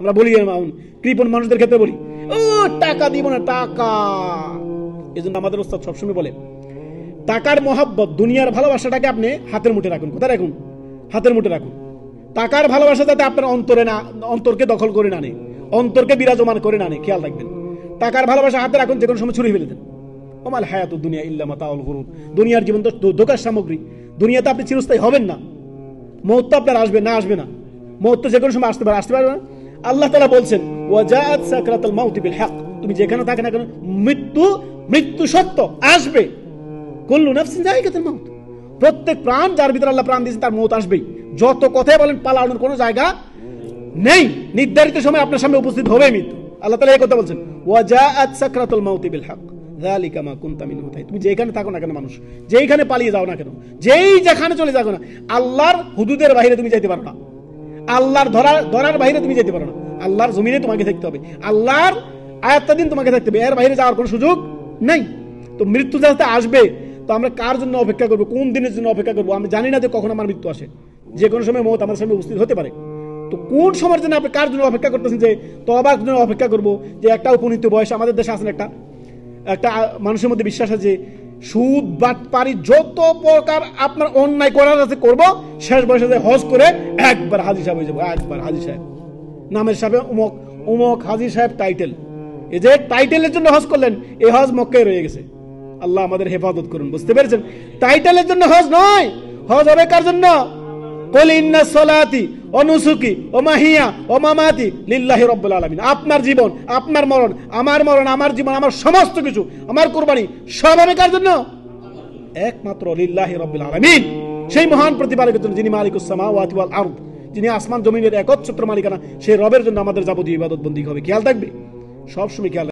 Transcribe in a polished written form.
আমরা বলি কৃপণ মানুষদের ক্ষেত্রে বলি, ও টাকা দিব না, টাকা। এই জন্য আমাদের ওস্তাদ সবসময় বলে, টাকার মহাব্বত, দুনিয়ার ভালোবাসাটাকে আপনি হাতের মুঠে রাখুন। কোথায় রাখুন? হাতের মুঠে রাখুন। টাকার ভালোবাসা যাতে আপনার অন্তরে না, অন্তরকে দখল করে না নেয়, অন্তরকে বিরাজমান করে না নেয়, খেয়াল রাখবেন। টাকার ভালোবাসা হাতে রাখুন, যে কোনো সময় ছুড়ে ফেলে দেন। ওমাল হায়াতুদ দুনিয়া ইল্লা মাতাউল গুরুর। দুনিয়ার জীবন তো ধোঁকার সামগ্রী। দুনিয়াতে আপনি চিরস্থায়ী হবেন না। মওত তো আপনার আসবে না, আসবে না। মওত তো যে কোনো সময় আসতে পারে, আসতে পারবে না। আল্লাহ তাআলা বলছেন, ওয়াজাআত সাকরাতুল মাউতি বিল হক। তুমি যেখানে থাকো না কেন, মৃত্যু সত্য আসবে। কুল্লু নাফসিন যায়িকাতুল মাউত। প্রত্যেক প্রাণ, যার ভিতরে আল্লাহ প্রাণ দিয়েছেন, তার মওত আসবেই। যত কথাই বলেন, পালানোর কোনো জায়গা নেই। নির্ধারিত সময় আপনার সামনে উপস্থিত হবে মৃত্যু। আল্লাহ তাআলা এই কথা বলছেন, ওয়াজাআত সাকরাতুল মাউতি বিল হক যালিকা মা কুনতা মিনহু তাহিদ। তুমি যেখানে থাকো না কেন, মানুষ যেখানে পালিয়ে যাও না কেন, যেই যেখানে চলে যাও না, আল্লাহর হুদুদের বাইরে তুমি যাইতে পারো না। আল্লাহর ধরার বাইরে তুমি যেতে পারো না। আল্লাহর জমিনে তোমাকে থাকতে হবে, আল্লাহর আয়াত্তাধীন তোমাকে থাকতে হবে। এর বাইরে যাওয়ার কোনো সুযোগ নাই। তো মৃত্যু যাতে আসবে, তো আমরা কার জন্য অপেক্ষা করবো, কোন দিনের জন্য অপেক্ষা করবো? আমি জানি না যে কখন আমার মৃত্যু আসে। যে কোনো সময় মওত আমার সামনে উপস্থিত হতে পারে। তো কোন সময়ের জন্য আপনি কার জন্য অপেক্ষা করতেছেন? যে তওবার জন্য অপেক্ষা করবো, যে একটা উপনীত বয়স। আমাদের দেশে আছেন একটা মানুষের মধ্যে বিশ্বাস আছে, সুদ বাটপারি যত প্রকার আপনার অন্যায় করার আছে করব, শেষ বয়সে যে হজ করে একবার হাজী সাহেব হয়ে যাবো। একবার হাজী সাহেব নামের সাথে উমক হাজী সাহেব টাইটেল। এই যে টাইটেলের জন্য হজ করলেন, এই হজ মক্কায় রয়ে গেছে। আল্লাহ আমাদের হেফাজত করুন। বুঝতে পেরেছেন? টাইটেলের জন্য হজ নয়, হজ হবে কার জন্য? কুল ইন্না সলাতি ওয়া নুসুকি ওয়া মাহিয়া ওয়া মামাতি লিল্লাহি রাব্বিল আলামিন। আপনার জীবন, আপনার মরণ, আমার জীবন, আমার সমস্ত কিছু, আমার কুরবানি সব হবে কার জন্য? একমাত্র লিল্লাহি রাব্বিল আলামিন, সেই মহান প্রতিপালকের জন্য, যিনি মালিকুস সামাওয়াতি ওয়াল আরদ, যিনি আসমান জমিনের একচ্ছত্র মালিকানা। সেই রবের জন্য আমাদের যাবতীয় ইবাদত বন্দেগী হবে। খেয়াল থাকবে, সবসময় খেয়াল।